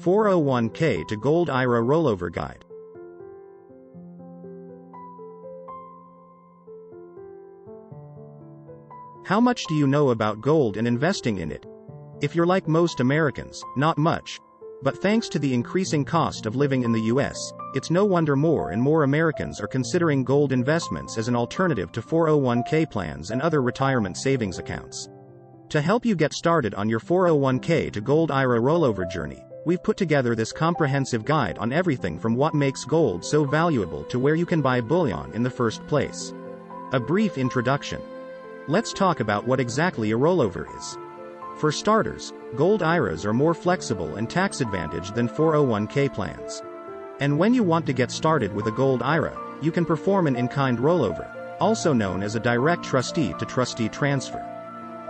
401k to Gold IRA Rollover Guide. How much do you know about gold and investing in it? If you're like most Americans, not much. But thanks to the increasing cost of living in the US, it's no wonder more and more Americans are considering gold investments as an alternative to 401k plans and other retirement savings accounts. To help you get started on your 401k to Gold IRA rollover journey, we've put together this comprehensive guide on everything from what makes gold so valuable to where you can buy bullion in the first place. A brief introduction. Let's talk about what exactly a rollover is. For starters, gold IRAs are more flexible and tax-advantaged than 401k plans. And when you want to get started with a gold IRA, you can perform an in-kind rollover, also known as a direct trustee-to-trustee transfer.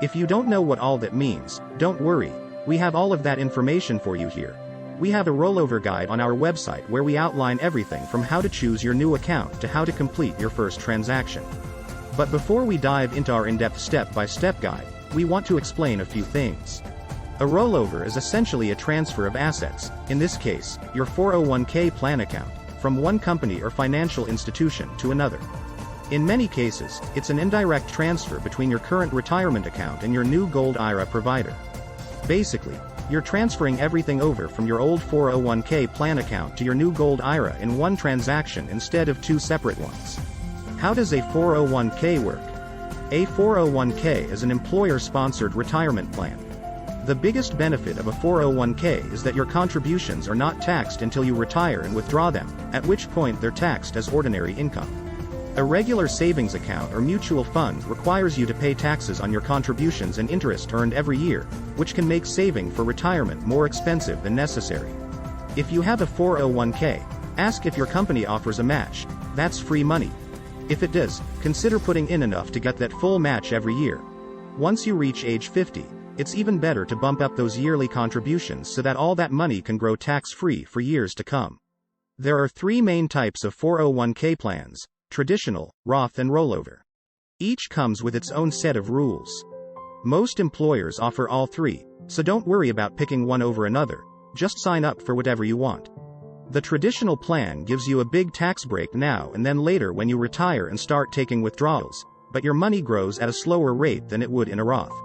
If you don't know what all that means, don't worry, we have all of that information for you here. We have a rollover guide on our website where we outline everything from how to choose your new account to how to complete your first transaction. But before we dive into our in-depth step-by-step guide, we want to explain a few things. A rollover is essentially a transfer of assets, in this case, your 401k plan account, from one company or financial institution to another. In many cases, it's an indirect transfer between your current retirement account and your new Gold IRA provider. Basically, you're transferring everything over from your old 401k plan account to your new Gold IRA in one transaction instead of two separate ones. How does a 401k work? A 401k is an employer-sponsored retirement plan. The biggest benefit of a 401k is that your contributions are not taxed until you retire and withdraw them, at which point they're taxed as ordinary income. A regular savings account or mutual fund requires you to pay taxes on your contributions and interest earned every year, which can make saving for retirement more expensive than necessary. If you have a 401k, ask if your company offers a match. That's free money. If it does, consider putting in enough to get that full match every year. Once you reach age 50, it's even better to bump up those yearly contributions so that all that money can grow tax-free for years to come. There are three main types of 401k plans: traditional, Roth, and rollover. Each comes with its own set of rules. Most employers offer all three, so don't worry about picking one over another, just sign up for whatever you want. The traditional plan gives you a big tax break now and then later when you retire and start taking withdrawals, but your money grows at a slower rate than it would in a Roth.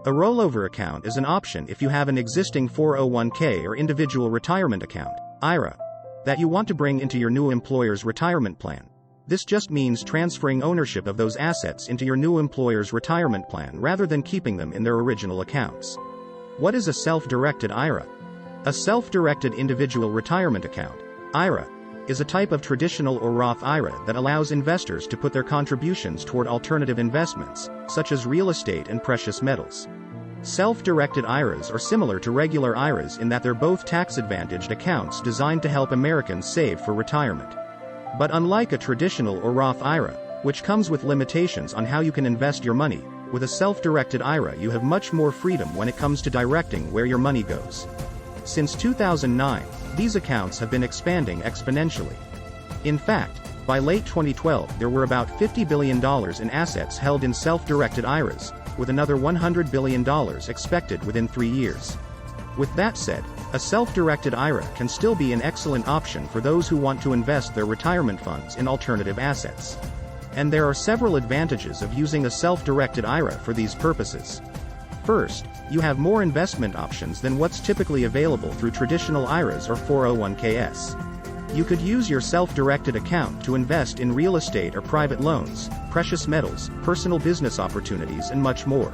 A rollover account is an option if you have an existing 401k or individual retirement account, IRA, that you want to bring into your new employer's retirement plan. This just means transferring ownership of those assets into your new employer's retirement plan rather than keeping them in their original accounts. What is a self-directed IRA? A self-directed individual retirement account, IRA, is a type of traditional or Roth IRA that allows investors to put their contributions toward alternative investments, such as real estate and precious metals. Self-directed IRAs are similar to regular IRAs in that they're both tax-advantaged accounts designed to help Americans save for retirement. But unlike a traditional or Roth IRA, which comes with limitations on how you can invest your money, with a self-directed IRA you have much more freedom when it comes to directing where your money goes. Since 2009, these accounts have been expanding exponentially. In fact, by late 2012 there were about $50 billion in assets held in self-directed IRAs, with another $100 billion expected within 3 years. With that said, a self-directed IRA can still be an excellent option for those who want to invest their retirement funds in alternative assets. And there are several advantages of using a self-directed IRA for these purposes. First, you have more investment options than what's typically available through traditional IRAs or 401ks. You could use your self-directed account to invest in real estate or private loans, precious metals, personal business opportunities, and much more.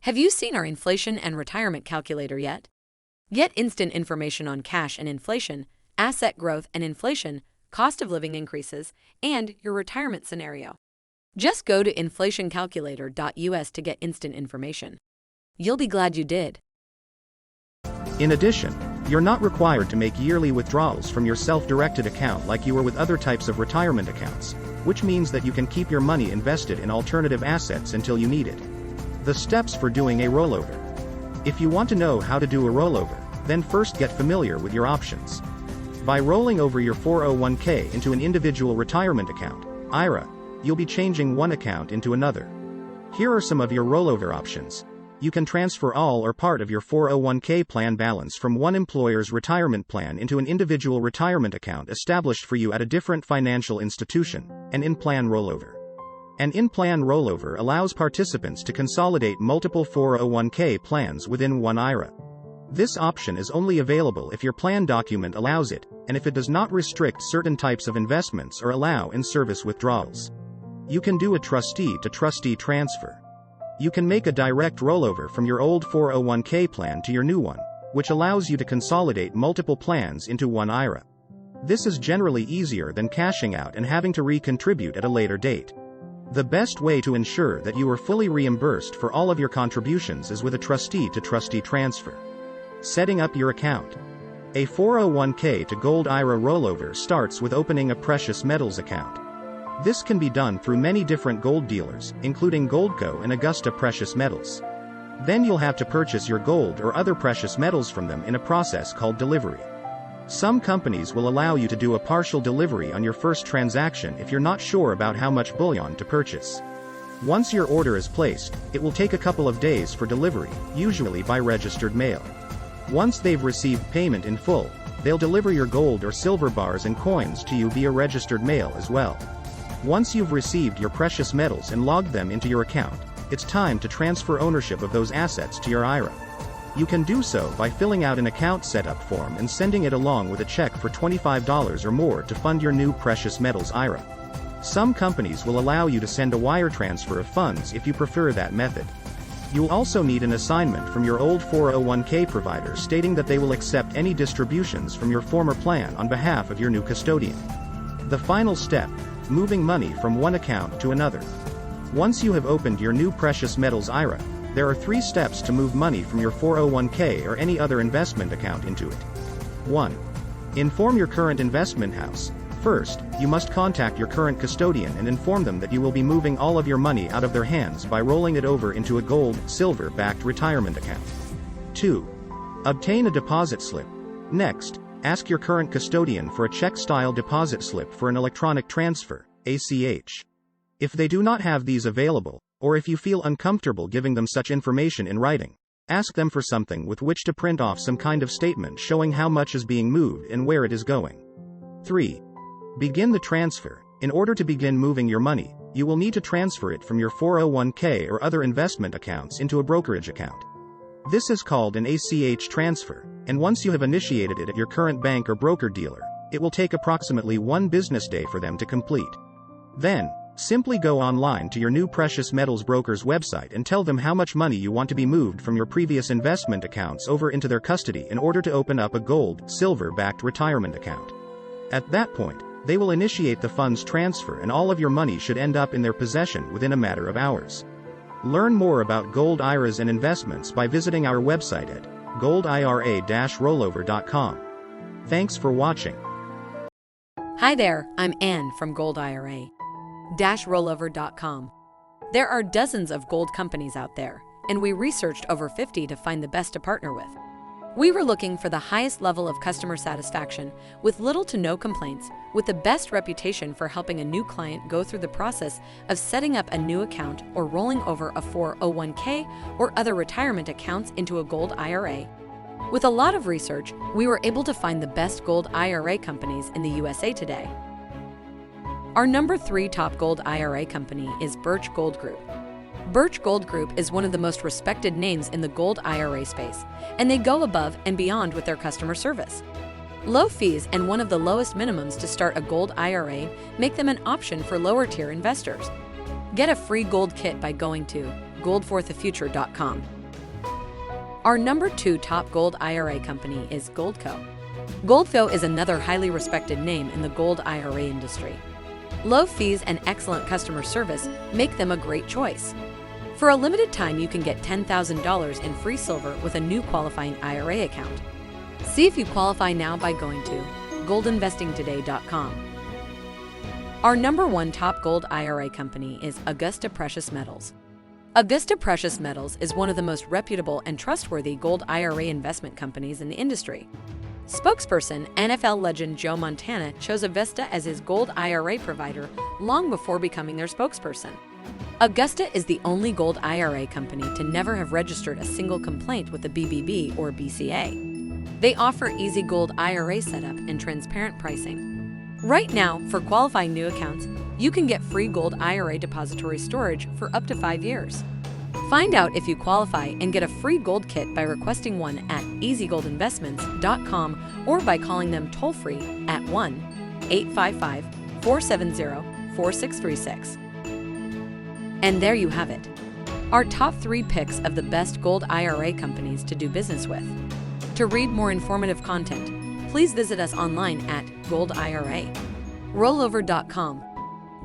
Have you seen our inflation and retirement calculator yet? Get instant information on cash and inflation, asset growth and inflation, cost of living increases, and your retirement scenario. Just go to inflationcalculator.us to get instant information. You'll be glad you did. In addition, you're not required to make yearly withdrawals from your self-directed account like you are with other types of retirement accounts, which means that you can keep your money invested in alternative assets until you need it. The steps for doing a rollover. If you want to know how to do a rollover, then first get familiar with your options. By rolling over your 401k into an individual retirement account, IRA, you'll be changing one account into another. Here are some of your rollover options. You can transfer all or part of your 401k plan balance from one employer's retirement plan into an individual retirement account established for you at a different financial institution, an in-plan rollover. An in-plan rollover allows participants to consolidate multiple 401k plans within one IRA. This option is only available if your plan document allows it, and if it does not restrict certain types of investments or allow in-service withdrawals. You can do a trustee-to-trustee transfer. You can make a direct rollover from your old 401k plan to your new one, which allows you to consolidate multiple plans into one IRA. This is generally easier than cashing out and having to recontribute at a later date. The best way to ensure that you are fully reimbursed for all of your contributions is with a trustee-to-trustee transfer. Setting up your account. A 401k to Gold IRA rollover starts with opening a precious metals account. This can be done through many different gold dealers, including Goldco and Augusta Precious Metals. Then you'll have to purchase your gold or other precious metals from them in a process called delivery. Some companies will allow you to do a partial delivery on your first transaction if you're not sure about how much bullion to purchase. Once your order is placed, it will take a couple of days for delivery, usually by registered mail. Once they've received payment in full, they'll deliver your gold or silver bars and coins to you via registered mail as well. Once you've received your precious metals and logged them into your account, it's time to transfer ownership of those assets to your IRA. You can do so by filling out an account setup form and sending it along with a check for $25 or more to fund your new precious metals IRA. Some companies will allow you to send a wire transfer of funds if you prefer that method. You'll also need an assignment from your old 401k provider stating that they will accept any distributions from your former plan on behalf of your new custodian. The final step: moving money from one account to another. Once you have opened your new precious metals IRA, there are 3 steps to move money from your 401k or any other investment account into it. 1. Inform your current investment house. First, you must contact your current custodian and inform them that you will be moving all of your money out of their hands by rolling it over into a gold, silver-backed retirement account. 2. Obtain a deposit slip. Next, ask your current custodian for a check-style deposit slip for an electronic transfer, ACH. If they do not have these available, or if you feel uncomfortable giving them such information in writing, ask them for something with which to print off some kind of statement showing how much is being moved and where it is going. 3. Begin the transfer. In order to begin moving your money, you will need to transfer it from your 401k or other investment accounts into a brokerage account. This is called an ACH transfer, and once you have initiated it at your current bank or broker dealer, it will take approximately 1 business day for them to complete. Then, simply go online to your new precious metals broker's website and tell them how much money you want to be moved from your previous investment accounts over into their custody in order to open up a gold, silver-backed retirement account. At that point, they will initiate the funds transfer and all of your money should end up in their possession within a matter of hours. Learn more about gold IRAs and investments by visiting our website at goldira-rollover.com. Thanks for watching. Hi there, I'm Ann from Gold IRA. Rollover.com. There are dozens of gold companies out there, and we researched over 50 to find the best to partner with. We were looking for the highest level of customer satisfaction, with little to no complaints, with the best reputation for helping a new client go through the process of setting up a new account or rolling over a 401k or other retirement accounts into a Gold IRA. With a lot of research, we were able to find the best Gold IRA companies in the USA today. Our number 3 top Gold IRA company is Birch Gold Group. Birch Gold Group is one of the most respected names in the Gold IRA space, and they go above and beyond with their customer service. Low fees and one of the lowest minimums to start a Gold IRA make them an option for lower-tier investors. Get a free gold kit by going to goldforthefuture.com. Our number 2 top Gold IRA company is Goldco. Goldco is another highly respected name in the Gold IRA industry. Low fees and excellent customer service make them a great choice. For a limited time, you can get $10,000 in free silver with a new qualifying IRA account. See if you qualify now by going to goldinvestingtoday.com. Our number 1 top Gold IRA company is Augusta Precious Metals. Augusta Precious Metals is one of the most reputable and trustworthy Gold IRA investment companies in the industry. Spokesperson NFL legend Joe Montana chose Augusta as his Gold IRA provider long before becoming their spokesperson. Augusta is the only Gold IRA company to never have registered a single complaint with the BBB or BCA. They offer easy Gold IRA setup and transparent pricing. Right now, for qualifying new accounts, you can get free Gold IRA depository storage for up to 5 years. Find out if you qualify and get a free gold kit by requesting one at easygoldinvestments.com or by calling them toll-free at 1-855-470-4636. And there you have it, our top 3 picks of the best Gold IRA companies to do business with. To read more informative content, please visit us online at goldirarollover.com.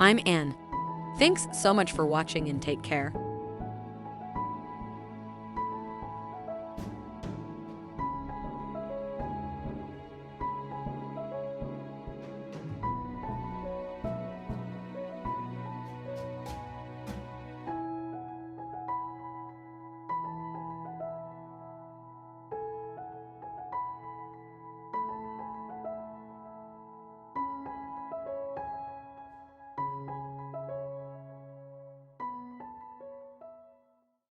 I'm Anne. Thanks so much for watching and take care.